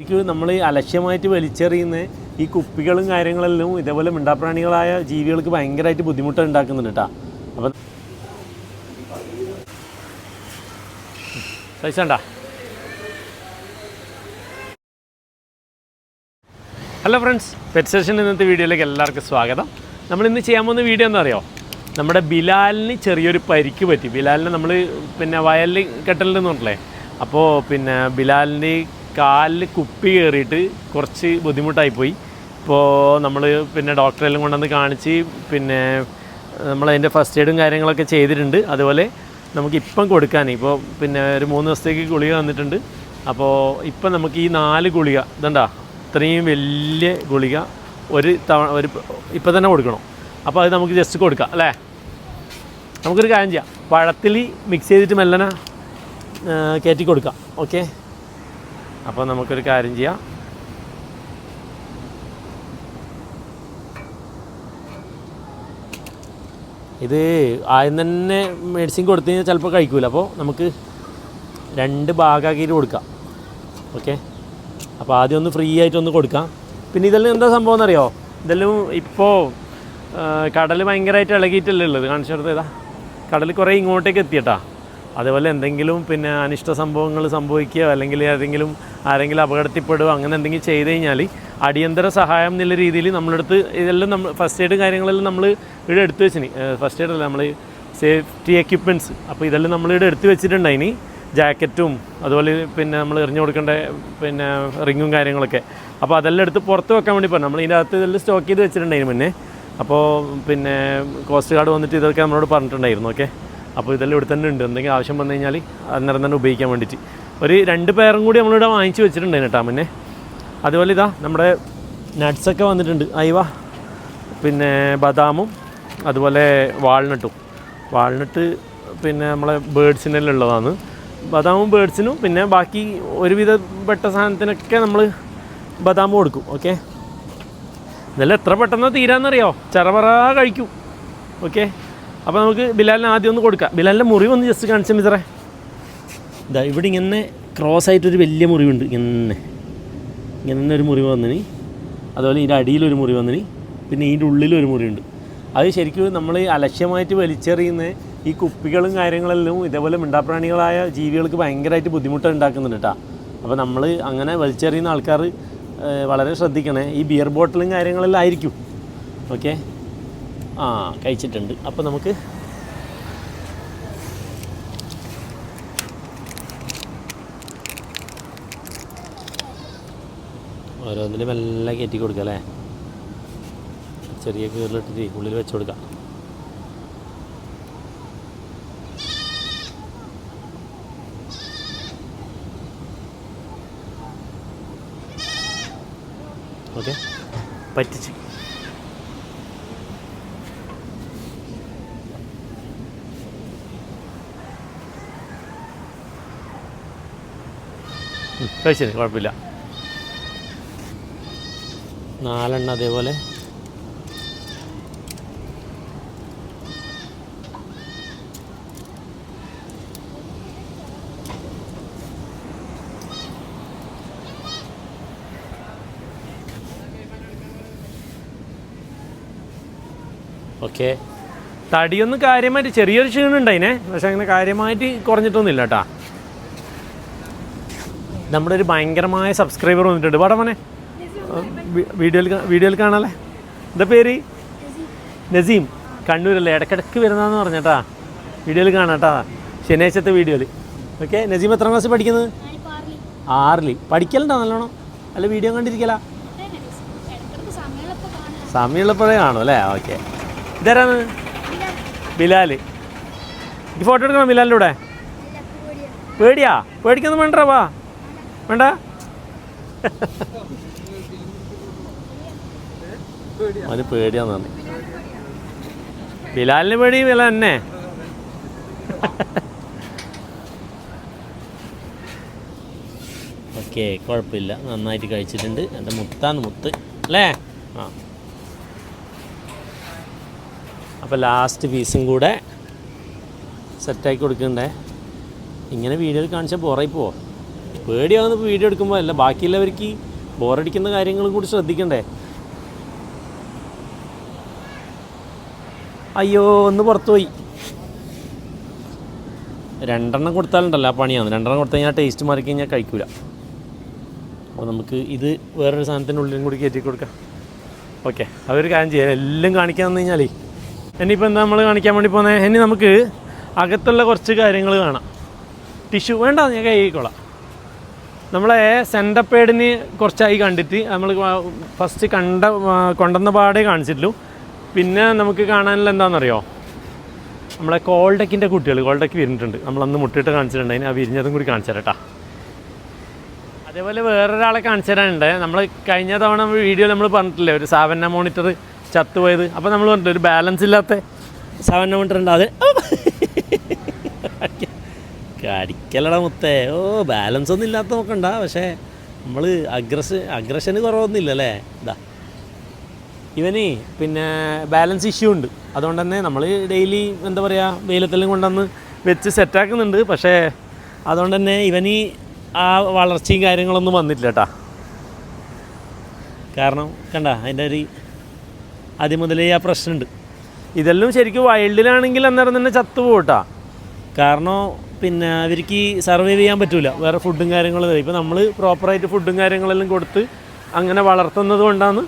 നമ്മൾ അലക്ഷ്യമായിട്ട് വലിച്ചെറിയുന്ന ഈ കുപ്പികളും കാര്യങ്ങളെല്ലാം ഇതേപോലെ മിണ്ടാപ്രാണികളായ ജീവികൾക്ക് ഭയങ്കരമായിട്ട് ബുദ്ധിമുട്ട് ഉണ്ടാക്കുന്നുണ്ട് കേട്ടോ. അപ്പം പൈസണ്ട. ഹലോ ഫ്രണ്ട്സ്, പെറ്റ് സെഷൻ ഇന്നത്തെ വീഡിയോയിലേക്ക് എല്ലാവർക്കും സ്വാഗതം. നമ്മളിന്ന് ചെയ്യാൻ പോകുന്ന വീഡിയോ എന്താ അറിയോ, നമ്മുടെ ബിലാലിന് ചെറിയൊരു പരിക്ക് പറ്റി. ബിലാലിന് നമ്മൾ വയലിൽ കെട്ടലുണ്ടെന്ന് പറഞ്ഞില്ലേ, അപ്പോൾ ബിലാലിൻ്റെ കാലിൽ കുപ്പി കയറിയിട്ട് കുറച്ച് ബുദ്ധിമുട്ടായിപ്പോയി. ഇപ്പോൾ നമ്മൾ ഡോക്ടറെല്ലാം കൊണ്ടുവന്ന് കാണിച്ച് നമ്മളതിൻ്റെ ഫസ്റ്റ് എയ്ഡും കാര്യങ്ങളൊക്കെ ചെയ്തിട്ടുണ്ട്. അതുപോലെ നമുക്കിപ്പം കൊടുക്കാൻ ഇപ്പോൾ ഒരു 3 ദിവസത്തേക്ക് ഗുളിക തന്നിട്ടുണ്ട്. അപ്പോൾ ഇപ്പം നമുക്ക് ഈ 4 ഗുളിക ഇതുണ്ടാ, ഇത്രയും വലിയ ഗുളിക ഇപ്പം തന്നെ കൊടുക്കണം. അപ്പോൾ അത് നമുക്ക് ജസ്റ്റ് കൊടുക്കാം അല്ലേ. നമുക്കൊരു കാര്യം ചെയ്യാം, പഴത്തിൽ മിക്സ് ചെയ്തിട്ട് മെല്ലനെ കയറ്റി കൊടുക്കാം. ഓക്കെ, അപ്പോൾ നമുക്കൊരു കാര്യം ചെയ്യാം. ഇത് ആദ്യം തന്നെ മെഡിസിൻ കൊടുത്തു കഴിഞ്ഞാൽ ചിലപ്പോൾ കഴിക്കില്ല. അപ്പോൾ നമുക്ക് 2 ഭാഗമാക്കിയിട്ട് കൊടുക്കാം. ഓക്കെ, അപ്പോൾ ആദ്യം ഒന്ന് ഫ്രീ ആയിട്ടൊന്ന് കൊടുക്കാം. പിന്നെ ഇതെല്ലാം എന്താ സംഭവം എന്നറിയോ, ഇതെല്ലാം ഇപ്പോൾ കടൽ ഭയങ്കരമായിട്ട് ഇളകിയിട്ടല്ലേ ഉള്ളത്. കാണിച്ചു കൊടുത്തത് ഇതാ, കടൽ കുറേ ഇങ്ങോട്ടേക്ക് എത്തിയിട്ടാ. അതേപോലെ എന്തെങ്കിലും അനിഷ്ട സംഭവങ്ങൾ സംഭവിക്കുകയോ അല്ലെങ്കിൽ ആരെങ്കിലും അപകടത്തിപ്പെടുകയോ അങ്ങനെ എന്തെങ്കിലും ചെയ്ത് കഴിഞ്ഞാൽ അടിയന്തര സഹായം എന്നുള്ള രീതിയിൽ നമ്മളെടുത്ത് ഇതെല്ലാം ഫസ്റ്റ് എയ്ഡ് കാര്യങ്ങളെല്ലാം നമ്മൾ ഇവിടെ എടുത്തു വെച്ചിന്. ഫസ്റ്റ് എയ്ഡ് അല്ല, നമ്മൾ സേഫ്റ്റി എക്യുപ്മെൻറ്റ്സ്. അപ്പോൾ ഇതെല്ലാം നമ്മളിവിടെ എടുത്ത് വെച്ചിട്ടുണ്ടായിന്, ജാക്കറ്റും അതുപോലെ നമ്മൾ എറിഞ്ഞു കൊടുക്കേണ്ട റിങ്ങും കാര്യങ്ങളൊക്കെ. അപ്പോൾ അതെല്ലാം എടുത്ത് പുറത്ത് വെക്കാൻ വേണ്ടി പറഞ്ഞു. നമ്മൾ ഇതിൻ്റെ അകത്ത് ഇതെല്ലാം സ്റ്റോക്ക് ചെയ്ത് വെച്ചിട്ടുണ്ടായിരുന്നു മുന്നേ. അപ്പോൾ കോസ്റ്റ് ഗാർഡ് വന്നിട്ട് ഇതൊക്കെ നമ്മളോട് പറഞ്ഞിട്ടുണ്ടായിരുന്നു. ഓക്കെ, അപ്പോൾ ഇതെല്ലാം ഇവിടെ തന്നെ ഉണ്ട്, എന്തെങ്കിലും ആവശ്യം വന്നു കഴിഞ്ഞാൽ അന്നേരം തന്നെ ഉപയോഗിക്കാൻ വേണ്ടിയിട്ട്. ഒരു 2 പേരും കൂടി നമ്മളിവിടെ വാങ്ങിച്ച് വെച്ചിട്ടുണ്ടായിരുന്നു കേട്ടോ മുന്നേ. അതുപോലെ ഇതാ നമ്മുടെ നട്ട്സൊക്കെ വന്നിട്ടുണ്ട്. അയവ ബദാമും അതുപോലെ വാൾനട്ട് നമ്മളെ ബേഡ്സിനെല്ലാം ഉള്ളതാണ്. ബദാമും ബേഡ്സിനും ബാക്കി ഒരുവിധപ്പെട്ട സാധനത്തിനൊക്കെ നമ്മൾ ബദാമും കൊടുക്കും. ഓക്കെ, ഇതെല്ലാം എത്ര പെട്ടെന്ന് തീരാന്നറിയോ, ചറപറ കഴിക്കും. ഓക്കെ, അപ്പോൾ നമുക്ക് ബിലാലിന് ആദ്യം ഒന്ന് കൊടുക്കാം. ബിലാലിൻ്റെ മുറിവ് ഒന്ന് ജസ്റ്റ് കാണിച്ചാൽ മിത്രേ. ഇതാ ഇവിടെ ഇങ്ങനെ ക്രോസ് ആയിട്ടൊരു വലിയ മുറിവുണ്ട്. ഇങ്ങനെ ഒരു മുറിവ് വന്നിന്, അതുപോലെ ഇതിൻ്റെ അടിയിലൊരു മുറിവ് വന്നിന്, പിന്നെ ഇതിൻ്റെ ഉള്ളിലൊരു മുറിവുണ്ട്. അത് ശരിക്കും നമ്മൾ അലക്ഷ്യമായിട്ട് വലിച്ചെറിയുന്ന ഈ കുപ്പികളും കാര്യങ്ങളെല്ലാം ഇതേപോലെ മിണ്ടാപ്രാണികളായ ജീവികൾക്ക് ഭയങ്കരമായിട്ട് ബുദ്ധിമുട്ട് ഉണ്ടാക്കുന്നുണ്ട് കേട്ടോ. അപ്പോൾ നമ്മൾ അങ്ങനെ വലിച്ചെറിയുന്ന ആൾക്കാർ വളരെ ശ്രദ്ധിക്കണേ. ഈ ബിയർ ബോട്ടിലും കാര്യങ്ങളെല്ലാം ആയിരിക്കും. ഓക്കെ, കഴിച്ചിട്ടുണ്ട്. അപ്പോൾ നമുക്ക് ഓരോന്നിലും എല്ലാം കയറ്റി കൊടുക്കാം അല്ലേ. ചെറിയ കീറിലിട്ടിട്ട് ഉള്ളിൽ വെച്ച് കൊടുക്കാം. ഓക്കെ, പറ്റിച്ച് കഴിച്ചത് കുഴപ്പമില്ല. 4 എണ്ണം അതേപോലെ. ഓക്കെ, തടിയൊന്നും കാര്യമായിട്ട് ചെറിയൊരു ക്ഷീണുണ്ടായിനെ, പക്ഷെ അങ്ങനെ കാര്യമായിട്ട് കുറഞ്ഞിട്ടൊന്നുമില്ല കേട്ടോ. നമ്മുടെ ഒരു ഭയങ്കരമായ സബ്സ്ക്രൈബർ വന്നിട്ടുണ്ട്. പാടാ മോനെ, വീഡിയോയിൽ കാണാല്ലേ. എന്താ പേര്? നസീം, കണ്ണൂരല്ലേ, ഇടയ്ക്കിടയ്ക്ക് വരുന്നതെന്ന് പറഞ്ഞേട്ടാ. വീഡിയോയിൽ കാണാട്ടാ, ശനിയാഴ്ചത്തെ വീഡിയോയിൽ. ഓക്കെ, നസീം എത്രാം ക്ലാസ്സിൽ പഠിക്കുന്നത്? 6ൽ. പഠിക്കലുണ്ടോ നല്ലോണം? അല്ല വീഡിയോ കണ്ടിരിക്കല? സമയമുള്ളപ്പോഴേ കാണും അല്ലേ. ഓക്കെ, ഇതാരാണ്? ബിലാൽ. ഈ ഫോട്ടോ എടുക്കണം ബിലാലിൻ്റെ കൂടെ. പേടിയാ? പേടിക്കൊന്നും വേണ്ട. വാ, വേണ്ട. അവന് പേടിയാന്ന് പറഞ്ഞു. ബിലാലിന് പേടി വില തന്നെ. ഓക്കെ, കുഴപ്പമില്ല, നന്നായിട്ട് കഴിച്ചിട്ടുണ്ട്. എൻ്റെ മുത്ത് അല്ലേ. അപ്പോൾ ലാസ്റ്റ് പീസും കൂടെ സെറ്റാക്കി കൊടുക്കണ്ടേ. ഇങ്ങനെ വീഡിയോയിൽ കാണിച്ചാൽ ബോറായി പോവോ? പേടിയാവുന്ന വീഡിയോ എടുക്കുമ്പോൾ അല്ല, ബാക്കിയുള്ളവർക്ക് ബോറടിക്കുന്ന കാര്യങ്ങളും കൂടി ശ്രദ്ധിക്കണ്ടേ. അയ്യോ ഒന്ന് പുറത്തു പോയി. 2 കൊടുത്താലുണ്ടല്ലോ ആ പണിയാണ്. 2 കൊടുത്തു കഴിഞ്ഞാൽ ടേസ്റ്റ് മാറി കഴിഞ്ഞാൽ കഴിക്കില്ല. അപ്പോൾ നമുക്ക് ഇത് വേറൊരു സാധനത്തിൻ്റെ ഉള്ളിലും കൂടി കയറ്റി കൊടുക്കാം. ഓക്കെ, അതൊരു കാര്യം ചെയ്യാം. എല്ലാം കാണിക്കാൻ വന്നു കഴിഞ്ഞാലേ ഇനിയിപ്പോൾ എന്താ നമ്മൾ കാണിക്കാൻ വേണ്ടി പോകുന്നത്? ഇനി നമുക്ക് അകത്തുള്ള കുറച്ച് കാര്യങ്ങൾ കാണാം. ടിഷ്യൂ വേണ്ട, ഞാൻ കഴുകിക്കോളാം. നമ്മളെ സെൻറ്റപ്പേഡിന് കുറച്ചായി കണ്ടിട്ട് നമ്മൾ ഫസ്റ്റ് കൊണ്ടുവന്ന പാടേ കാണിച്ചിട്ടുള്ളൂ. പിന്നെ നമുക്ക് കാണാനുള്ള എന്താണെന്നറിയോ, നമ്മളെ കോൾഡക്കിൻ്റെ കുട്ടികൾ കോൾഡക്ക് വിരിഞ്ഞിട്ടുണ്ട്. നമ്മളന്ന് മുട്ടിട്ട് കാണിച്ചിട്ടുണ്ട്. അതിന് ആ വിരിഞ്ഞതും കൂടി കാണിച്ചു തരാം കേട്ടോ. അതേപോലെ വേറൊരാളെ കാണിച്ചു തരാനുണ്ട്. നമ്മൾ കഴിഞ്ഞ തവണ വീഡിയോയിൽ നമ്മൾ പറഞ്ഞിട്ടില്ലേ ഒരു സാവന്ന മോണിറ്റർ ചത്തുപോയത്. അപ്പോൾ നമ്മൾ പറഞ്ഞിട്ട് ഒരു ബാലൻസ് ഇല്ലാത്ത സാവന്ന മോണിറ്റർ ഉണ്ട്. അത് കടിക്കലട മുത്തേ. ബാലൻസ് ഒന്നും ഇല്ലാത്ത നോക്കണ്ട. പക്ഷേ നമ്മൾ അഗ്രഷന് കുറവൊന്നുമില്ല അല്ലേ. ഇതാ ഇവന് പിന്നെ ബാലൻസ് ഇഷ്യൂ ഉണ്ട്. അതുകൊണ്ട് തന്നെ നമ്മൾ ഡെയിലി എന്താ പറയുക വെയിലത്തെല്ലാം കൊണ്ടുവന്ന് വെച്ച് സെറ്റാക്കുന്നുണ്ട്. പക്ഷേ അതുകൊണ്ട് തന്നെ ഇവന് ആ വളർച്ചയും കാര്യങ്ങളൊന്നും വന്നിട്ടില്ല കേട്ടോ. കാരണം കണ്ട അതിൻ്റെ ഒരു ആദ്യം മുതലേ ആ പ്രശ്നമുണ്ട്. ഇതെല്ലാം ശരിക്കും വൈൽഡിലാണെങ്കിൽ അന്നേരം തന്നെ ചത്തുപോട്ടാ. കാരണം പിന്നെ അവർക്ക് സർവൈവ് ചെയ്യാൻ പറ്റില്ല വേറെ ഫുഡും കാര്യങ്ങളും. ഇപ്പോൾ നമ്മൾ പ്രോപ്പറായിട്ട് ഫുഡും കാര്യങ്ങളെല്ലാം കൊടുത്ത് അങ്ങനെ വളർത്തുന്നത് കൊണ്ടാണ്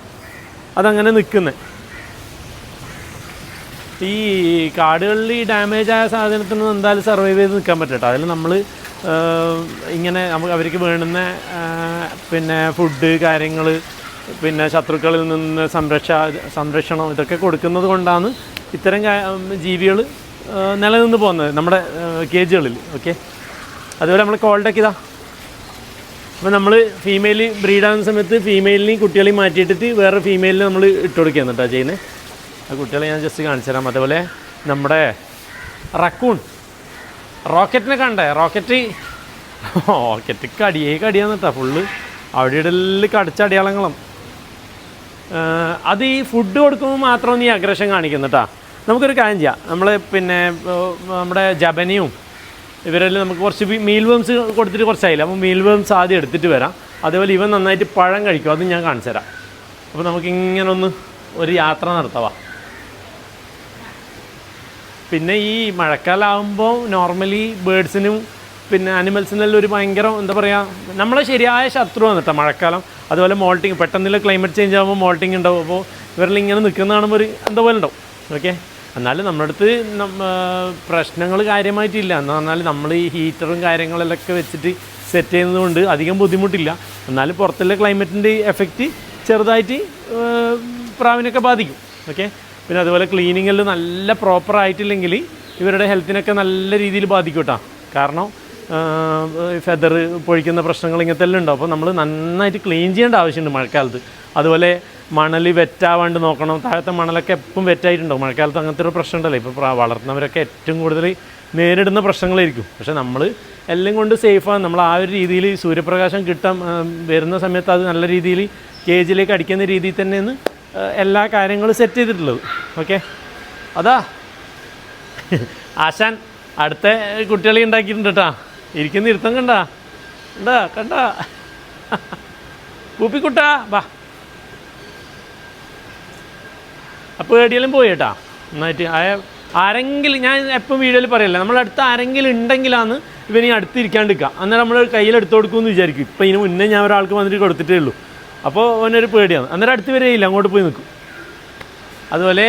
അതങ്ങനെ നിൽക്കുന്നത്. ഈ കാടുകളിൽ ഈ ഡാമേജ് ആയ സാധനത്തിന് എന്തായാലും സർവൈവ് ചെയ്ത് നിൽക്കാൻ പറ്റട്ടോ. അതിൽ നമ്മൾ ഇങ്ങനെ നമുക്ക് അവർക്ക് വേണ്ടുന്ന പിന്നെ ഫുഡ് കാര്യങ്ങൾ പിന്നെ ശത്രുക്കളിൽ നിന്ന് സംരക്ഷണം ഇതൊക്കെ കൊടുക്കുന്നത് കൊണ്ടാണ് ഇത്തരം ജീവികൾ നിലനിന്ന് പോകുന്നത് നമ്മുടെ കേജുകളിൽ. ഓക്കെ, അതുപോലെ നമ്മൾ കോൾഡൊക്കെ ഇതാ. അപ്പോൾ നമ്മൾ ഫീമെയിൽ ബ്രീഡാകുന്ന സമയത്ത് ഫീമെയിലിനെയും കുട്ടികളെയും മാറ്റിയിട്ടിട്ട് വേറെ ഫീമെയിലിന് നമ്മൾ ഇട്ട് കൊടുക്കുകയാണ് കേട്ടോ ചെയ്യുന്നത്. ആ കുട്ടികളെ ഞാൻ ജസ്റ്റ് കാണിച്ചു തരാം. അതേപോലെ നമ്മുടെ റോക്കറ്റിനെ കണ്ടേ? റോക്കറ്റ് കടിയാന്ന് കേട്ടോ ഫുള്ള്. അവിടെ ഇടലിൽ കടിച്ച അടയാളങ്ങളും. അത് ഈ ഫുഡ് കൊടുക്കുമ്പോൾ മാത്രം ഈ അഗ്രഷൻ കാണിക്കുന്നു കേട്ടോ. നമുക്കൊരു കാര്യം ചെയ്യാം. നമ്മൾ പിന്നെ നമ്മുടെ ജബനിയും ഇവരെല്ലാം നമുക്ക് കുറച്ച് മീൽ വേംസ് കൊടുത്തിട്ട് കുറച്ചായില്ല. അപ്പോൾ മീൽ വേംസ് ആദ്യം എടുത്തിട്ട് വരാം. അതേപോലെ ഇവൻ നന്നായിട്ട് പഴം കഴിക്കും, അതും ഞാൻ കാണിച്ചു തരാം. അപ്പോൾ നമുക്കിങ്ങനെ ഒരു യാത്ര നടത്താം. പിന്നെ ഈ മഴക്കാലമാകുമ്പോൾ നോർമലി ബേഡ്സിനും പിന്നെ ആനിമൽസിനെല്ലാം ഒരു ഭയങ്കര എന്താ പറയുക നമ്മളെ ശരിയായ ശത്രുവാണ് കേട്ടോ മഴക്കാലം. അതുപോലെ മോൾട്ടിങ് പെട്ടെന്നുള്ള ക്ലൈമറ്റ് ചേഞ്ച് ആകുമ്പോൾ മോൾട്ടിങ് ഉണ്ടാവും. അപ്പോൾ ഇവരെല്ലാം ഇങ്ങനെ നിൽക്കുന്ന കാണുമ്പോൾ ഒരു എന്താ പോലെ ഉണ്ടാവും. ഓക്കെ, എന്നാലും നമ്മുടെ അടുത്ത് പ്രശ്നങ്ങൾ കാര്യമായിട്ടില്ല. എന്ന് പറഞ്ഞാൽ നമ്മൾ ഈ ഹീറ്ററും കാര്യങ്ങളെല്ലാം വെച്ചിട്ട് സെറ്റ് ചെയ്യുന്നത് കൊണ്ട് അധികം ബുദ്ധിമുട്ടില്ല. എന്നാലും പുറത്തുള്ള ക്ലൈമറ്റിൻ്റെ എഫക്റ്റ് ചെറുതായിട്ട് പ്രാവിനൊക്കെ ബാധിക്കും. ഓക്കെ, പിന്നെ അതുപോലെ ക്ലീനിങ്ങിൽ നല്ല പ്രോപ്പറായിട്ടില്ലെങ്കിൽ ഇവരുടെ ഹെൽത്തിനൊക്കെ നല്ല രീതിയിൽ ബാധിക്കും കേട്ടോ. കാരണം ഫെദർ പൊഴിക്കുന്ന പ്രശ്നങ്ങൾ ഇങ്ങനത്തെ എല്ലാം ഉണ്ടാവും. അപ്പോൾ നമ്മൾ നന്നായിട്ട് ക്ലീൻ ചെയ്യേണ്ട ആവശ്യമുണ്ട് മഴക്കാലത്ത്. അതുപോലെ മണൽ വെറ്റാവാണ്ട് നോക്കണം. താഴത്തെ മണലൊക്കെ എപ്പം വെറ്റായിട്ടുണ്ടാവും. മഴക്കാലത്ത് അങ്ങനത്തെ ഒരു പ്രശ്നം ഉണ്ടല്ലോ. ഇപ്പോൾ വളർത്തുന്നവരൊക്കെ ഏറ്റവും കൂടുതൽ നേരിടുന്ന പ്രശ്നങ്ങളായിരിക്കും. പക്ഷേ നമ്മൾ എല്ലാം കൊണ്ട് സേഫാണ്. നമ്മൾ ആ ഒരു രീതിയിൽ സൂര്യപ്രകാശം വരുന്ന സമയത്ത് അത് നല്ല രീതിയിൽ കേജിലേക്ക് അടിക്കുന്ന രീതിയിൽ തന്നെയാണ് എല്ലാ കാര്യങ്ങളും സെറ്റ് ചെയ്തിട്ടുള്ളത്. ഓക്കെ, അതാ ആശാൻ അടുത്ത കുട്ടികളെ ഉണ്ടാക്കിയിട്ടുണ്ട് കേട്ടോ. ഇരിക്കുന്ന ഇരുത്തം കണ്ട പൂപ്പിക്കുട്ടാ വാ. അപ്പോൾ എവിടെയെങ്കിലും പോയി കേട്ടാ നന്നായിട്ട്. ആരെങ്കിലും ഞാൻ എപ്പം വീഡിയോയിൽ പറയല്ല, നമ്മളടുത്ത് ആരെങ്കിലും ഉണ്ടെങ്കിലാണ് ഇവന് അടുത്തിരിക്കാണ്ടിരിക്കുക. അന്നേരം നമ്മൾ കയ്യിലെടുത്ത് കൊടുക്കുമെന്ന് വിചാരിക്കും. ഇപ്പം ഇതിന് മുന്നേ ഞാൻ ഒരാൾക്ക് വന്നിട്ട് കൊടുത്തിട്ടേ ഉള്ളൂ. അപ്പോൾ അവനൊരു പേടിയാണ്. അന്നേരം അടുത്ത് വരെയില്ല, അങ്ങോട്ട് പോയി നിൽക്കും. അതുപോലെ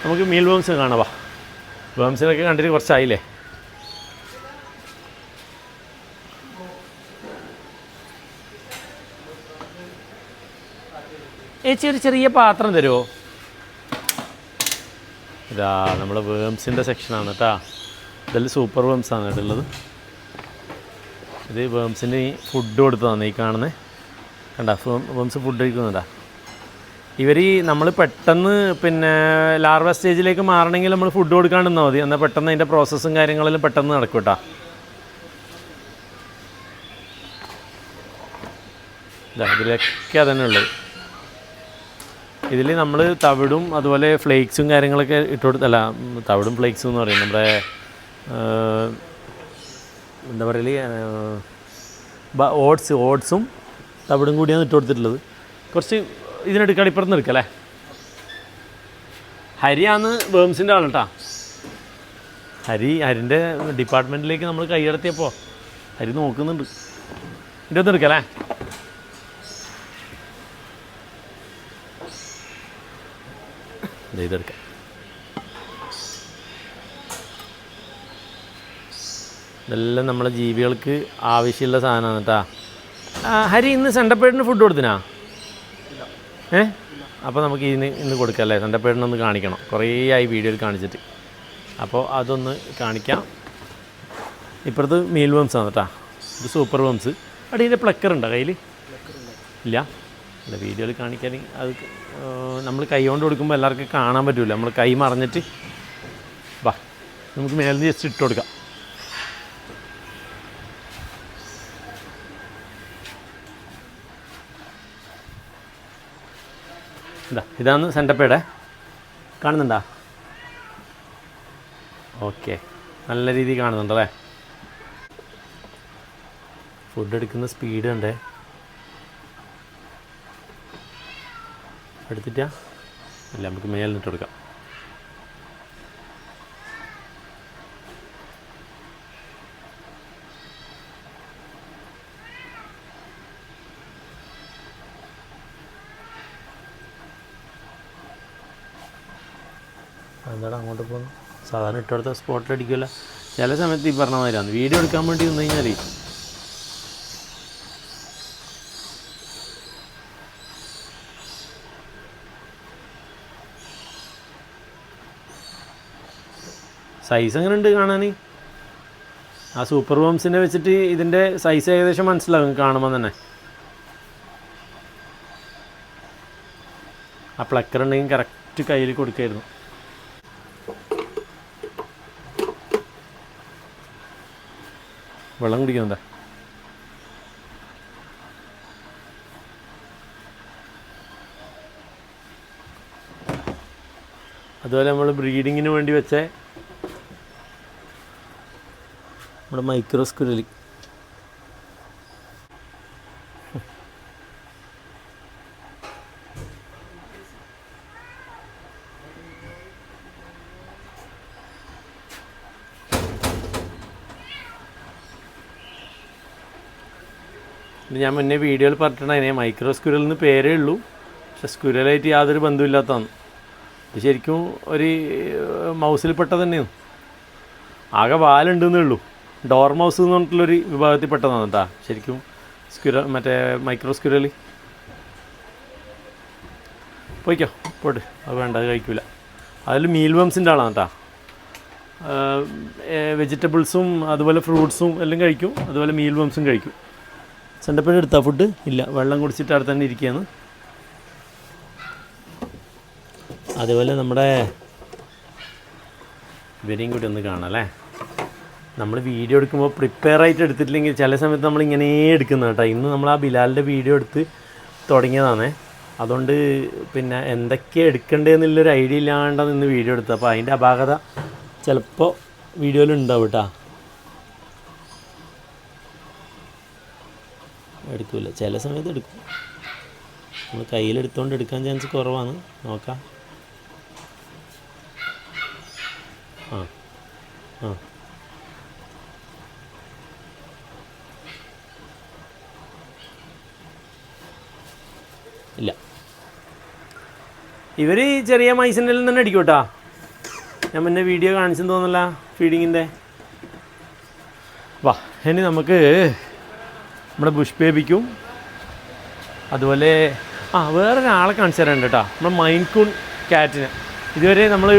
നമുക്ക് മീൽ വേംസ് കാണാം. വാ, വേംസിനൊക്കെ കണ്ടിട്ട് കുറച്ചായില്ലേ. ചേച്ചി ഒരു ചെറിയ പാത്രം തരുമോ? ഇതാ നമ്മൾ വേംസിൻ്റെ സെക്ഷനാണ് കേട്ടോ. ഇതിൽ സൂപ്പർ വേംസാണ് കേട്ടുള്ളത്. ഇത് വേംസിന് ഫുഡ് കൊടുത്തതാണ് ഈ കാണുന്നത്. കണ്ട വേംസ് ഫുഡ് കഴിക്കുന്നുണ്ടാ. ഇവർ നമ്മൾ പെട്ടെന്ന് പിന്നെ ലാർവ സ്റ്റേജിലേക്ക് മാറണമെങ്കിൽ നമ്മൾ ഫുഡ് കൊടുക്കാണ്ടിരുന്നാൽ മതി. എന്നാൽ പെട്ടെന്ന് അതിൻ്റെ പ്രോസസ്സും കാര്യങ്ങളെല്ലാം പെട്ടെന്ന് നടക്കും കേട്ടോ. ഇതാ ഇതിലൊക്കെ അതന്നെ ഉള്ളത്. ഇതിൽ നമ്മൾ തവിടും അതുപോലെ ഫ്ലേക്സും കാര്യങ്ങളൊക്കെ ഇട്ട് കൊടുത്തല്ല, തവിടും ഫ്ലേക്സും എന്ന് പറയും നമ്മുടെ എന്താ പറയല് ഓട്സും തവിടും കൂടിയാണ് ഇട്ട് കൊടുത്തിട്ടുള്ളത്. കുറച്ച് ഇതിനെടുക്കാം, ഇപ്പുറത്ത് എടുക്കാം അല്ലേ. ഹരിയാണ് വേംസിൻ്റെ ആളാട്ടാ. ഹരിൻ്റെ ഡിപ്പാർട്ട്മെൻറ്റിലേക്ക് നമ്മൾ കൈയടത്തിയപ്പോൾ ഹരി നോക്കുന്നുണ്ട്. ഇതിൻ്റെ ഒന്ന് എടുക്കാം അല്ലേ. ഇതെടുക്കാം. ഇതെല്ലാം നമ്മളെ ജീവികൾക്ക് ആവശ്യമുള്ള സാധനമാണ് കേട്ടോ. ഹരി ഇന്ന് സെൻ്റപ്പേഡിന് ഫുഡ് കൊടുത്തിനാ? അപ്പോൾ നമുക്ക് ഇന്ന് കൊടുക്കാം അല്ലേ. സെൻ്റപ്പേഡിനൊന്ന് കാണിക്കണം, കുറേ ആയി വീഡിയോയിൽ കാണിച്ചിട്ട്. അപ്പോൾ അതൊന്ന് കാണിക്കാം. ഇപ്പുറത്ത് മീൽ വേംസാണ് കേട്ടോ. ഇത് സൂപ്പർ വേംസ്. അവിടെ ഇതിൻ്റെ പ്ലക്കർ ഉണ്ടോ കയ്യിൽ? ഇല്ല. അല്ല, വീഡിയോയിൽ കാണിക്കാൻ അത് നമ്മൾ കൈ കൊണ്ട് കൊടുക്കുമ്പോൾ എല്ലാവർക്കും കാണാൻ പറ്റില്ല. നമ്മൾ കൈ മറിഞ്ഞിട്ട് വാ, നമുക്ക് മേലിൽ നിന്ന് ജസ്റ്റ് ഇട്ട് കൊടുക്കാം. ഇതാണ് സെൻ്റപ്പേഡ്. കാണുന്നുണ്ടോ? ഓക്കെ, നല്ല രീതിയിൽ കാണുന്നുണ്ടല്ലേ. ഫുഡ് എടുക്കുന്ന സ്പീഡ് ഉണ്ടേ. എടുത്തിട്ടാ അല്ല, നമുക്ക് മേലിട്ട് കൊടുക്കാം. എന്താണ് അങ്ങോട്ട് പോകുന്നു? സാധാരണ ഇട്ടെടുത്ത സ്പോട്ടിലടിക്കില്ല. ചില സമയത്ത് ഈ പറഞ്ഞ മാതിരിയാണ് വീഡിയോ എടുക്കാൻ വേണ്ടി വന്നു കഴിഞ്ഞാൽ സൈസ് എങ്ങനെ ഉണ്ട് കാണാൻ? ആ സൂപ്പർ വേംസിനെ വെച്ചിട്ട് ഇതിൻ്റെ സൈസ് ഏകദേശം മനസ്സിലാകും കാണുമ്പോൾ തന്നെ. ആ പ്ലക്കർ ഉണ്ടെങ്കിൽ കറക്റ്റ് കയ്യിൽ കൊടുക്കായിരുന്നു. വെള്ളം കുടിക്കുന്നുണ്ടോ? അതുപോലെ നമ്മൾ ബ്രീഡിങ്ങിന് വേണ്ടി വെച്ച നമ്മുടെ മൈക്രോ സ്ക്വിറൽ. ഞാൻ മുന്നേ വീഡിയോയിൽ പറഞ്ഞിട്ടുണ്ടായിനെ മൈക്രോ സ്ക്വിറൽ എന്ന് പേരേ ഉള്ളൂ, പക്ഷെ സ്ക്വിറലായിട്ട് യാതൊരു ബന്ധമില്ലാത്തതാണ്. ഇത് ശരിക്കും ഒരു മൗസിൽപ്പെട്ട തന്നെയാണ്. ആകെ വാലുണ്ടെന്നേ ഉള്ളൂ. ഡോർ മൗസ് എന്ന് പറഞ്ഞിട്ടുള്ളൊരു വിഭാഗത്തിൽപ്പെട്ടതാണ് കേട്ടോ ശരിക്കും സ്ക്വിറൽ, മറ്റേ മൈക്രോ സ്ക്വിറൽ. പോയിക്കോ പോട്ട്, അത് വേണ്ട, അത് കഴിക്കില്ല. അതിൽ മീൽ വേംസിൻ്റെ ആളാണ് കേട്ടോ. വെജിറ്റബിൾസും അതുപോലെ ഫ്രൂട്ട്സും എല്ലാം കഴിക്കും, അതുപോലെ മീൽ വേംസും കഴിക്കും. സെൻ്റപ്പേഡ് എടുത്താൽ ഫുഡ് ഇല്ല, വെള്ളം കുടിച്ചിട്ട് അവിടെ തന്നെ ഇരിക്കുകയാണ്. അതുപോലെ നമ്മുടെ ഇവരെയും കൂടി ഒന്ന് കാണാം അല്ലേ. നമ്മൾ വീഡിയോ എടുക്കുമ്പോൾ പ്രിപ്പയർ ആയിട്ട് എടുത്തിട്ടില്ലെങ്കിൽ ചില സമയത്ത് നമ്മൾ ഇങ്ങനെ എടുക്കുന്നത് കേട്ടോ. ഇന്ന് നമ്മൾ ആ ബിലാലിൻ്റെ വീഡിയോ എടുത്ത് തുടങ്ങിയതാണേ. അതുകൊണ്ട് പിന്നെ എന്തൊക്കെയാണ് എടുക്കേണ്ടതെന്നുള്ളൊരു ഐഡിയ ഇല്ലാണ്ടാണ് ഇന്ന് വീഡിയോ എടുത്തത്. അപ്പോൾ അതിൻ്റെ അപാകത ചിലപ്പോൾ വീഡിയോയിൽ ഉണ്ടാവും കേട്ടോ. എടുക്കില്ല, ചില സമയത്ത് എടുക്കും. നമ്മൾ കയ്യിലെടുത്തുകൊണ്ട് എടുക്കാൻ ചാൻസ് കുറവാണ്. നോക്കാം. ആ ആ ഇല്ല, ഇവർ ചെറിയ മൈസിൻ്റെ തന്നെ അടിക്കും കേട്ടോ. ഞാൻ മുന്നേ വീഡിയോ കാണിച്ചെന്ന് തോന്നില്ല ഫീഡിങ്ങിൻ്റെ. വാ, ഇനി നമുക്ക് നമ്മുടെ ബുഷ് ബേബിക്കും അതുപോലെ വേറൊരാളെ കാണിച്ചു തരാനുണ്ട് കേട്ടോ. നമ്മുടെ മൈൻ കൂൺ ക്യാറ്റിന് ഇതുവരെ നമ്മൾ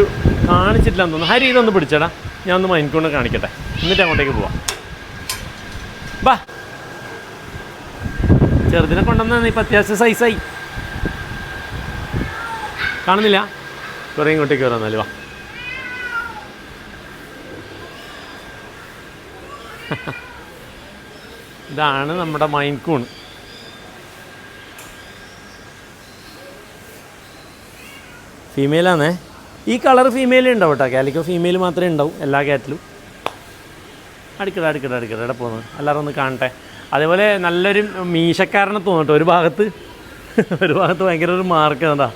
കാണിച്ചിട്ടില്ലാന്ന് തോന്നുന്നു. ഹരി ഇതൊന്ന് പിടിച്ചേടാ, ഞാൻ ഒന്ന് മൈൻ കൂണിനെ കാണിക്കട്ടെ, എന്നിട്ട് അങ്ങോട്ടേക്ക് പോവാം. വാ, ചെറുതിനെ കൊണ്ടുവന്നാണ് ഇപ്പം അത്യാവശ്യം സൈസായി. കാണുന്നില്ല? കുറേ ഇങ്ങോട്ടേക്ക് വരാം. എന്നാലും വാ. ഇതാണ് നമ്മുടെ മൈൻ കൂൺ. ഫീമെയിലാണേ. ഈ കളർ ഫീമെയിൽ ഉണ്ടാവും കേട്ടോ. കാലിക്കോ ഫീമെയിൽ മാത്രമേ ഉണ്ടാവും എല്ലാ ക്യാറ്റിലും. അടുക്കട ഇവിടെ പോകുന്നത് എല്ലാവരും ഒന്ന് കാണട്ടെ. അതേപോലെ നല്ലൊരു മീശക്കാരനെ തോന്നട്ടോ ഒരു ഭാഗത്ത് ഭയങ്കര ഒരു മാർക്ക് എന്താ,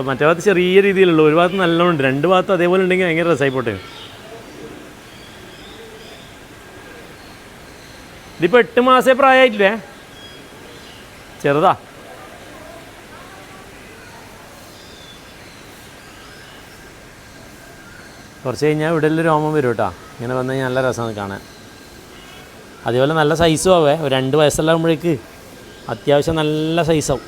മറ്റേ ഭാഗത്ത് ചെറിയ രീതിയിലുള്ള, ഒരു ഭാഗത്ത് നല്ലോണം ഉണ്ട്, രണ്ട് ഭാഗത്തും അതേപോലെ ഉണ്ടെങ്കിൽ ഭയങ്കര രസമായി പോട്ടെ. ഇതിപ്പോൾ 8 മാസേ പ്രായമായിട്ടില്ലേ, ചെറുതാ. കുറച്ച് കഴിഞ്ഞാൽ ഇവിടെ എല്ലാം രോമം വരും കേട്ടോ. ഇങ്ങനെ വന്നു കഴിഞ്ഞാൽ നല്ല രസമാണ് കാണാൻ. അതേപോലെ നല്ല സൈസും ആവേ, ഒരു 2 വയസ്സെല്ലാം ആകുമ്പോഴേക്ക് അത്യാവശ്യം നല്ല സൈസാവും.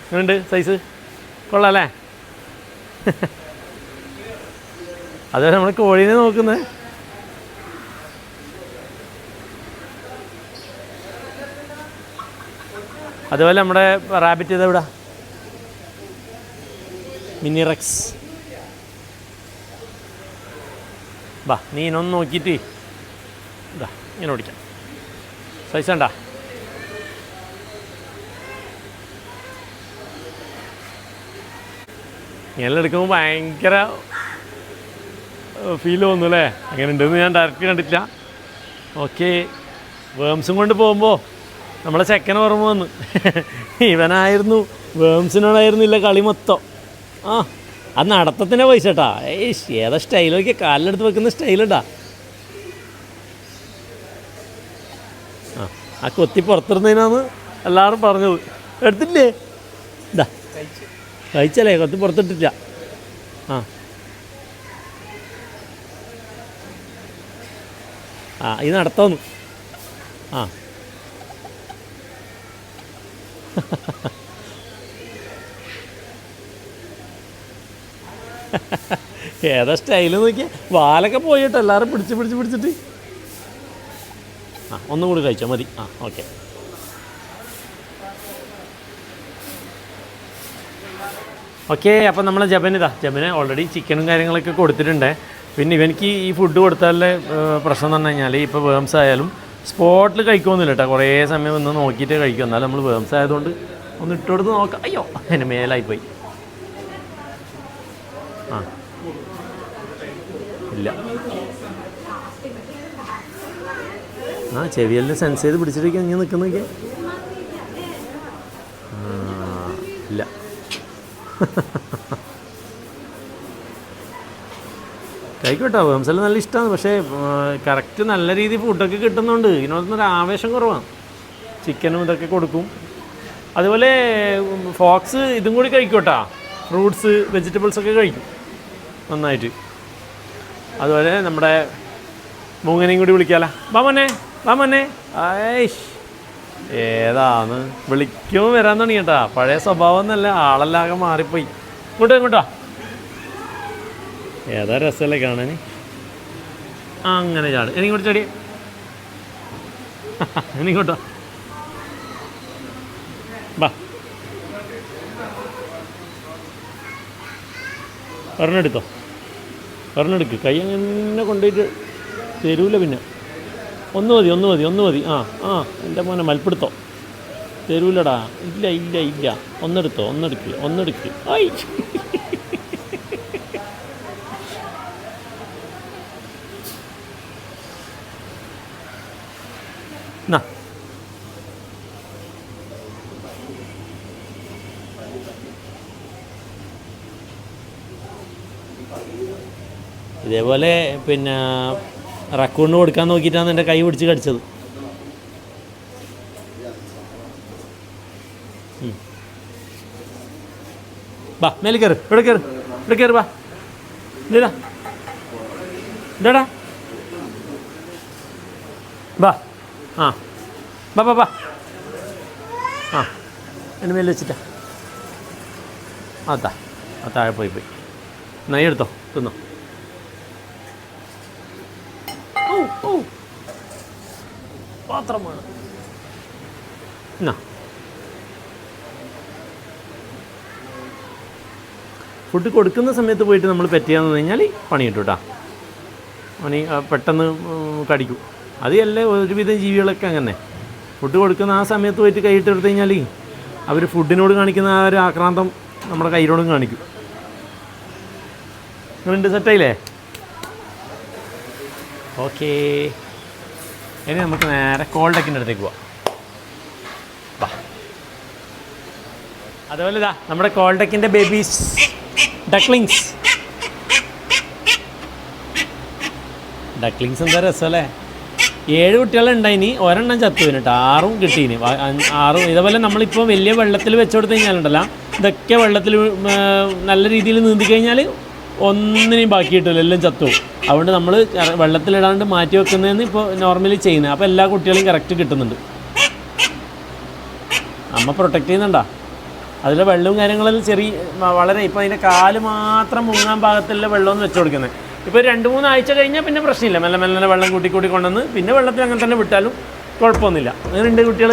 എങ്ങനെയുണ്ട് സൈസ്? കൊള്ളാം അല്ലേ? അതുപോലെ നമ്മൾ കോഴീനെ നോക്കുന്നത്. അതുപോലെ നമ്മുടെ റാബിറ്റ് ഇതെവിടെ, മിനി റെക്സ്. ബാ നീ ഇനൊന്ന് നോക്കിയിട്ട് ഇതാ ഇങ്ങനെ ഓടിക്കാം. സൈസ് ഉണ്ടോ? ഇങ്ങനെ എടുക്കുമ്പോൾ ഭയങ്കര ഫീൽ തോന്നുന്നു അല്ലേ? അങ്ങനെ ഉണ്ടെന്ന് ഞാൻ ഡയറക്റ്റ് കണ്ടിട്ടില്ല. ഓക്കെ, വേംസും കൊണ്ട് പോകുമ്പോൾ നമ്മളെ ചെക്കനെ ഓർമ്മ വന്നു. ഇവനായിരുന്നു, വേംസിനോടായിരുന്നില്ല കളി മൊത്തം. ആ അത് നടത്തത്തിൻ്റെ പൈസ കേട്ടാ. ഏതാ സ്റ്റൈൽ നോക്കിയാൽ കാലിലെടുത്ത് വെക്കുന്ന സ്റ്റൈലുണ്ടാ. ആ കൊത്തി പുറത്തിരുന്നതിനാന്ന് എല്ലാവരും പറഞ്ഞത്. എടുത്തില്ലേ? ഇതാ കഴിച്ചല്ലേ, കൊത്തി പുറത്തിട്ടില്ല. ആ ഇത് നടത്താമെന്ന്. ആ ഏതാ സ്റ്റൈല് നോക്കിയാൽ വാലൊക്കെ പോയിട്ട് എല്ലാവരും പിടിച്ചിട്ട്. ആ ഒന്നും കൂടി കഴിച്ചാൽ മതി. ആ ഓക്കെ. ഓക്കെ, അപ്പം നമ്മളെ ജബന് ഓൾറെഡി ചിക്കനും കാര്യങ്ങളൊക്കെ കൊടുത്തിട്ടുണ്ട്. പിന്നെ ഇവനിക്ക് ഈ ഫുഡ് കൊടുത്താലേ പ്രശ്നം എന്ന് പറഞ്ഞു കഴിഞ്ഞാൽ ഇപ്പോൾ വേംസ് ആയാലും സ്പോട്ടിൽ കഴിക്കുമൊന്നുമില്ല കേട്ടോ. കുറേ സമയം ഒന്ന് നോക്കിയിട്ട് കഴിക്കും. എന്നാലും നമ്മൾ വേംസ് ആയതുകൊണ്ട് ഒന്ന് ഇട്ടുകൊടുത്ത് നോക്കാം. അയ്യോ അതിന് മേലായിപ്പോയി. ആ ഇല്ല, ആ ചെവിയെല്ലാം സെൻസ് ചെയ്ത് പിടിച്ചിരിക്കുക. ഇങ്ങനെ നിൽക്കുന്നൊക്കെ ഇല്ല. കഴിക്കോട്ടോ, വേംസെല്ലാം നല്ല ഇഷ്ടമാണ്. പക്ഷേ കറക്റ്റ് നല്ല രീതിയിൽ ഫുഡൊക്കെ കിട്ടുന്നുണ്ട്. ഇതിനോടൊന്നൊരു ആവേശം കുറവാണ്. ചിക്കനും ഇതൊക്കെ കൊടുക്കും. അതുപോലെ ഫോക്സ് ഇതും കൂടി കഴിക്കോട്ടാ, ഫ്രൂട്ട്സ് വെജിറ്റബിൾസൊക്കെ കഴിക്കും നന്നായിട്ട്. അതുപോലെ നമ്മുടെ മൂങ്ങനെയും കൂടി വിളിക്കാമല്ലോ. വാ മോനെ. ഐഷ് ഏതാന്ന് വിളിക്കുമ്പോൾ വരാൻ തുടങ്ങി കേട്ടാ. പഴയ സ്വഭാവം എന്നല്ല, ആളെല്ലാകെ മാറിപ്പോയി. ഇങ്ങോട്ടോ ഏതാ രസമല്ലേ കാണാൻ. അങ്ങനെ ചാട്, എനിക്കോട്ട് ചാടിയേ. എനിക്കോട്ടോ ബാ. ഒരെണ്ണെടുക്ക്. കൈ അങ്ങനെ കൊണ്ടുപോയിട്ട് തരൂല. പിന്നെ ഒന്ന് മതി. ആ എൻ്റെ മോനെ മൽപ്പിടുത്തോ, തരൂലടാ. ഇല്ല. ഒന്നെടുക്ക്. ഐ എന്നാ ഇതേപോലെ പിന്നെ റക്കൂണിന് കൊടുക്കാൻ നോക്കിയിട്ടാണ് എൻ്റെ കൈ പിടിച്ച് കടിച്ചത്. ബാ മേലെ കയറ്, ഇവിടെ കയറ് ബാ. ഇതാടാ ബാ. ആ ബാ. ആ എൻ്റെ മേലെ വെച്ചിട്ടാ. അതാ ആ താഴെ പോയി നെയ്യ് എടുത്തോ, തിന്നോ. പാത്രമാണ്. എന്നാ ഫുഡ് കൊടുക്കുന്ന സമയത്ത് പോയിട്ട് നമ്മൾ പെറ്റിയാന്ന് കഴിഞ്ഞാൽ പണി കിട്ടും കേട്ടോ. പണി പെട്ടെന്ന് കടിക്കും. അത് എല്ലാ ഒരുവിധം ജീവികളൊക്കെ അങ്ങനെ ഫുഡ് കൊടുക്കുന്ന ആ സമയത്ത് പോയിട്ട് കൈയിട്ട് എടുത്തു കഴിഞ്ഞാൽ അവർ ഫുഡിനോട് കാണിക്കുന്ന ആ ഒരു ആക്രാന്തം നമ്മുടെ കയ്യിലോടും കാണിക്കും. നിങ്ങളുണ്ട്, സെറ്റായില്ലേ? ഓക്കേ, ഇനി നമുക്ക് നേരെ കോൾഡക്കിൻ്റെ അടുത്തേക്ക് പോവാം. അതുപോലെ ഇതാ നമ്മുടെ കോൾഡക്കിൻ്റെ ബേബീസ് ഡക്ലിങ്സ് എന്താ രസമല്ലേ? 7 കുട്ടികളുണ്ടായിനി, ഒരെണ്ണം ചത്തുവിന് കേട്ടോ, 6 കിട്ടീന്. 6 ഇതേപോലെ നമ്മളിപ്പോൾ വലിയ വെള്ളത്തിൽ വെച്ച് കൊടുത്തു കഴിഞ്ഞാലുണ്ടല്ലോ, ഇതൊക്കെ വെള്ളത്തിൽ നല്ല രീതിയിൽ നീന്തി കഴിഞ്ഞാൽ ഒന്നിനെയും ബാക്കി കിട്ടില്ല, എല്ലാം ചത്തു. അതുകൊണ്ട് നമ്മൾ വെള്ളത്തിലിടാണ്ട് മാറ്റി വെക്കുന്നതെന്ന് ഇപ്പോൾ നോർമലി ചെയ്യുന്നത്. അപ്പോൾ എല്ലാ കുട്ടികളെയും കറക്റ്റ് കിട്ടുന്നുണ്ട്. അമ്മ പ്രൊട്ടക്റ്റ് ചെയ്യുന്നുണ്ടോ? അതിലെ വെള്ളവും കാര്യങ്ങളെല്ലാം വളരെ ഇപ്പോൾ അതിൻ്റെ കാല് മാത്രം മുങ്ങാൻ പാകത്തിലുള്ള വെള്ളമൊന്നും വെച്ച് കൊടുക്കുന്നത്. ഇപ്പോൾ 2-3 ആഴ്ച കഴിഞ്ഞാൽ പിന്നെ പ്രശ്നമില്ല, മെല്ലെ മെല്ലെ വെള്ളം കൂട്ടി കൊണ്ടുവന്ന് പിന്നെ വെള്ളത്തിൽ അങ്ങനെ തന്നെ വിട്ടാലും കുഴപ്പമൊന്നുമില്ല. അങ്ങനെയുണ്ട് കുട്ടികൾ.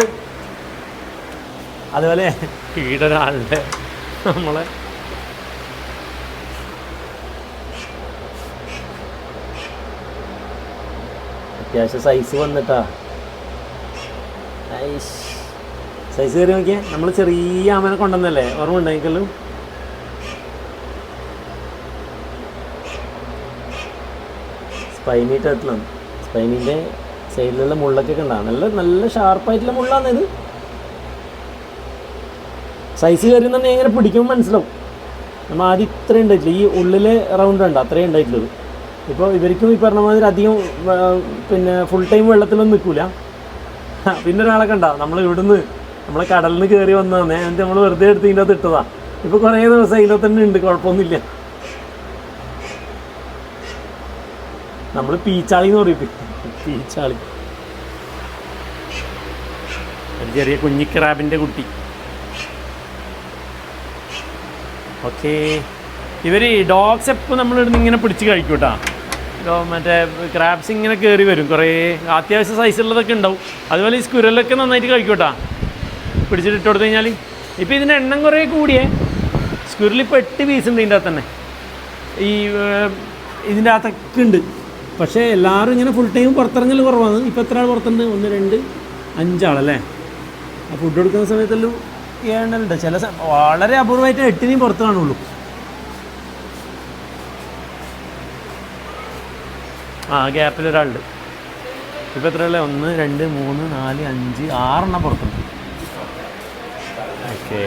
അതുപോലെ ഈടൊരാളുടെ നമ്മളെ അത്യാവശ്യം സൈസ് വന്നിട്ടാ, സൈസ് കയറി നോക്കിയേ. നമ്മൾ ചെറിയ ആമനെ കൊണ്ടുവന്നല്ലേ, ഓർമ്മ ഉണ്ടായിക്കല്ലോ? സ്പൈനി ടേർട്ടിലാണ്. സ്പൈനിൻ്റെ സൈഡിലുള്ള മുള്ളൊക്കെ ഉണ്ടാകും, നല്ല ഷാർപ്പായിട്ടുള്ള മുള്ളാണ് ഇത്. സൈസ് കയറി തന്നെ എങ്ങനെ പിടിക്കുമ്പോൾ മനസ്സിലാവും. നമ്മൾ ആദ്യം ഇത്രയും ഉണ്ടായിട്ടില്ല, ഈ ഉള്ളിലെ റൗണ്ട് ഉണ്ട്, അത്രയും ഉണ്ടായിട്ടുള്ളത്. ഇപ്പോൾ ഇവർക്കും ഈ പറഞ്ഞ മാതിരി അധികം പിന്നെ ഫുൾ ടൈം വെള്ളത്തിലൊന്നും നിൽക്കില്ല. പിന്നെ ഒരാളൊക്കെ ഉണ്ടാവും, നമ്മൾ ഇവിടുന്ന് നമ്മളെ കടലിൽ നിന്ന് കയറി വന്നതാണ്, എന്നിട്ട് നമ്മൾ വെറുതെ എടുത്ത് ഇതിൻ്റെ അകത്ത് ഇട്ടതാണ്. ഇപ്പോൾ കുറേ ദിവസം അതിൻ്റെ തന്നെ ഉണ്ട്, കുഴപ്പമൊന്നുമില്ല. നമ്മൾ പീച്ചാളി എന്ന് പറയും, പീച്ചാളി. ഒരു ചെറിയ കുഞ്ഞി ക്രാബിൻ്റെ കുട്ടി. ഓക്കേ, ഇവർ ഡോഗ്സ് എപ്പോൾ നമ്മളിടുന്ന് ഇങ്ങനെ പിടിച്ച് കഴിക്കും കേട്ടോ. മറ്റേ ക്രാബ്സ് ഇങ്ങനെ കയറി വരും, കുറേ അത്യാവശ്യം സൈസുള്ളതൊക്കെ ഉണ്ടാവും. അതുപോലെ ഈ സ്കുരലൊക്കെ നന്നായിട്ട് കഴിക്കും കേട്ടോ, പിടിച്ചിട്ട് ഇട്ട് കൊടുത്തു കഴിഞ്ഞാൽ. ഇപ്പോൾ ഇതിൻ്റെ എണ്ണം കുറേ കൂടിയേ. സ്കുരൽ ഇപ്പോൾ 8 പീസ് ഉണ്ട് ഇതിൻ്റെ അകത്ത് തന്നെ, ഈ ഇതിൻ്റെ അകത്തൊക്കെ ഉണ്ട്. പക്ഷേ എല്ലാവരും ഇങ്ങനെ ഫുൾ ടൈം പുറത്തിറങ്ങൽ കുറവാണ്. ഇപ്പോൾ എത്ര ആൾ പുറത്തുണ്ട്? 1, 2, 5 ആളല്ലേ. ആ ഫുഡ് കൊടുക്കുന്ന സമയത്തെല്ലാം 7 ഉണ്ട്. ചില വളരെ അപൂർവമായിട്ട് 8 പുറത്ത് കാണുള്ളൂ. ആ ഗ്യാപ്പിൽ ഒരാളുണ്ട്. ഇപ്പോൾ എത്രയല്ലേ? 1, 2, 3, 4, 5, 6 പുറത്തുണ്ട്. ഓക്കെ,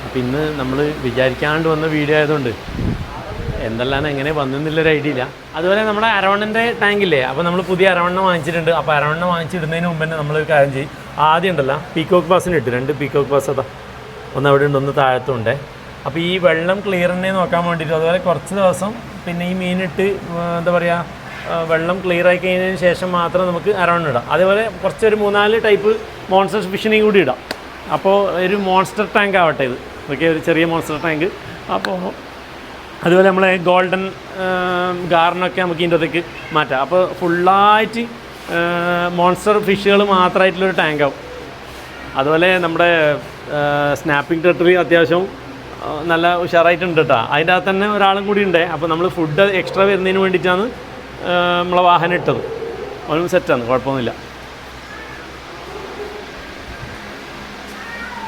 അപ്പം ഇന്ന് നമ്മൾ വിചാരിക്കാണ്ട് വന്ന വീഡിയോ ആയതുകൊണ്ട് എന്തെല്ലാം എങ്ങനെ വന്നെന്നുള്ളൊരു ഐഡിയ ഇല്ല. അതുപോലെ നമ്മുടെ അരവണ്ണൻ്റെ ടാങ്കില്ലേ, അപ്പോൾ നമ്മൾ പുതിയ അരവണ്ണ വാങ്ങിച്ചിട്ടുണ്ട്. അപ്പോൾ അരവണ്ണ വാങ്ങിച്ചിടുന്നതിന് മുമ്പ് തന്നെ നമ്മളൊരു കാര്യം ചെയ്യും. ആദ്യം ഉണ്ടല്ലോ പീക്കോക്ക് പാസിന് ഇട്ട് 2 പീക്കോക്ക് പാസ് അതാ, ഒന്ന് അവിടെ ഉണ്ട്, ഒന്ന് താഴത്തുണ്ട്. അപ്പോൾ ഈ വെള്ളം ക്ലിയറിനെ നോക്കാൻ വേണ്ടിയിട്ട്, അതുപോലെ കുറച്ച് ദിവസം പിന്നെ ഈ മീനിട്ട് എന്താ പറയുക, വെള്ളം ക്ലിയർ ആയി കഴിഞ്ഞതിന് ശേഷം മാത്രം നമുക്ക് അരവണ്ണ ഇടാം. അതേപോലെ കുറച്ചൊരു 3-4 ടൈപ്പ് മോൺസ്റ്റർ ഫിഷിനെയും കൂടി ഇടാം. അപ്പോൾ ഒരു മോൺസ്റ്റർ ടാങ്ക് ആവട്ടെ ഇത്. ഓക്കെ, ഒരു ചെറിയ മോൺസ്റ്റർ ടാങ്ക്. അപ്പോൾ അതുപോലെ നമ്മളെ ഗോൾഡൻ ഗാർണൊക്കെ നമുക്ക് ഇതിൻ്റെ അകത്തേക്ക് മാറ്റാം. അപ്പോൾ ഫുള്ളായിട്ട് മോൺസ്റ്റർ ഫിഷുകൾ മാത്രമായിട്ടുള്ളൊരു ടാങ്കാവും. അതുപോലെ നമ്മുടെ സ്നാപ്പിംഗ് ടർട്ടിൽ അത്യാവശ്യം നല്ല ഉഷാറായിട്ടുണ്ട് കേട്ടോ. അതിൻ്റെ അകത്ത് തന്നെ ഒരാളും കൂടി ഉണ്ട്. അപ്പോൾ നമ്മൾ ഫുഡ് എക്സ്ട്രാ വരുന്നതിന് വേണ്ടിയിട്ടാണ് നമ്മളെ വാഹനം ഇട്ടത്. അവനും സെറ്റാണ്, കുഴപ്പമൊന്നുമില്ല.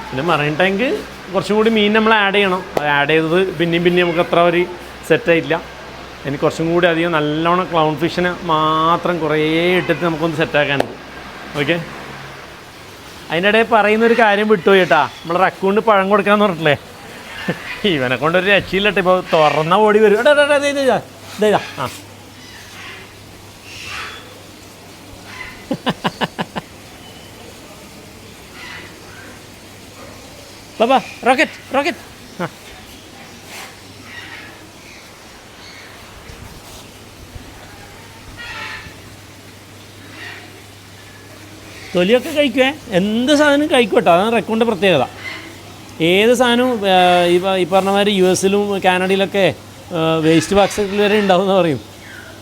പിന്നെ മറൈൻ ടാങ്ക് കുറച്ചും കൂടി മീൻ നമ്മൾ ആഡ് ചെയ്യണം. അത് ആഡ് ചെയ്തത് പിന്നെയും നമുക്ക് അത്ര ഒരു സെറ്റായിട്ടില്ല. എനിക്ക് കുറച്ചും കൂടി അധികം നല്ലോണം ക്ലൗൺ ഫിഷിനെ മാത്രം കുറേ ഇട്ടിട്ട് നമുക്കൊന്ന് സെറ്റാക്കാനുണ്ട്. ഓക്കെ, അതിൻ്റെ ഇടയിൽ പറയുന്നൊരു കാര്യം വിട്ടുപോയി കേട്ടാ. നമ്മൾ റക്കൂണിന് പഴം കൊടുക്കാമെന്ന് പറഞ്ഞിട്ടില്ലേ, ഇവനെ കൊണ്ടൊരു രക്ഷയില്ലട്ടെ. ഇപ്പോൾ തുറന്ന ഓടി വരും. ഇതാ ആ ബാബാ റോക്കറ്റ് റോക്കറ്റ്. ആ തൊലിയൊക്കെ കഴിക്കുവേ, എന്ത് സാധനം കഴിക്കോട്ടോ. അതാണ് റെക്കോണിൻ്റെ പ്രത്യേകത. ഏത് സാധനവും ഈ പറഞ്ഞ മാതിരി US-ലും കാനഡയിലൊക്കെ വേസ്റ്റ് ബാസ്ക്കറ്റിൽ വരെ ഉണ്ടാവും എന്ന് പറയും.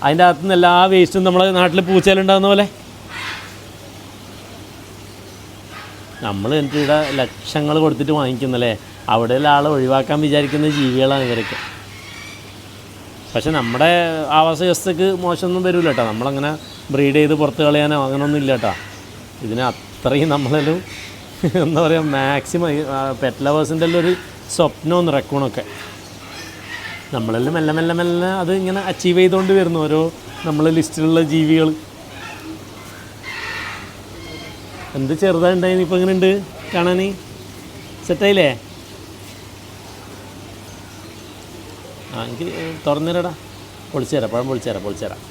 അതിൻ്റെ അകത്തുനിന്ന് എല്ലാ വേസ്റ്റും നമ്മളെ നാട്ടിൽ പൂച്ചയിലുണ്ടാകുന്ന പോലെ നമ്മൾ എന്നിട്ട് ഇവിടെ ലക്ഷങ്ങൾ കൊടുത്തിട്ട് വാങ്ങിക്കുന്നല്ലേ. അവിടെയുള്ള ആളെ ഒഴിവാക്കാൻ വിചാരിക്കുന്ന ജീവികളാണ് ഇവരൊക്കെ. പക്ഷെ നമ്മുടെ ആവാസ വ്യവസ്ഥയ്ക്ക് മോശമൊന്നും വരില്ല കേട്ടോ. നമ്മളങ്ങനെ ബ്രീഡ് ചെയ്ത് പുറത്ത് കളയാനോ അങ്ങനെയൊന്നും ഇല്ല കേട്ടോ. ഇതിന് അത്രയും നമ്മളെല്ലാം എന്താ പറയുക, മാക്സിമം പെറ്റ് ലവേഴ്സിൻ്റെ എല്ലാം ഒരു സ്വപ്നമൊന്നും റെക്കൂണൊക്കെ. നമ്മളെല്ലാം മെല്ലെ മെല്ലെ മെല്ലെ അത് ഇങ്ങനെ അച്ചീവ് ചെയ്തുകൊണ്ട് വരുന്നു ഓരോ നമ്മളെ ലിസ്റ്റിലുള്ള ജീവികൾ. എന്ത് ചെറുതായിട്ടുണ്ടായിരുന്നു, ഇപ്പോൾ ഇങ്ങനെ ഉണ്ട് കാണാൻ. സെറ്റായില്ലേ? ആ എനിക്ക് തുറന്നുതരാടാ, പൊളിച്ചു തരാം, പഴം പൊളിച്ചു തരാം.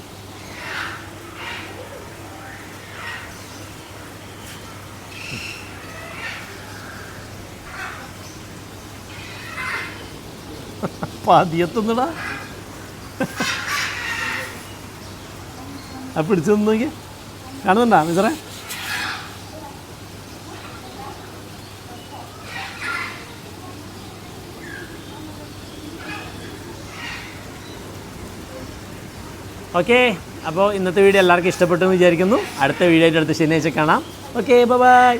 പാതിയെത്തുന്നടാ, ആ പിടിച്ചു നിന്ന് നോക്കി കാണുന്നുണ്ടാ മിസറേ? ഓക്കെ, അപ്പോൾ ഇന്നത്തെ വീഡിയോ എല്ലാവർക്കും ഇഷ്ടപ്പെട്ടു എന്ന് വിചാരിക്കുന്നു. അടുത്ത വീഡിയോ ആയിട്ട് അടുത്ത ശനിയാഴ്ച കാണാം. Okay, by.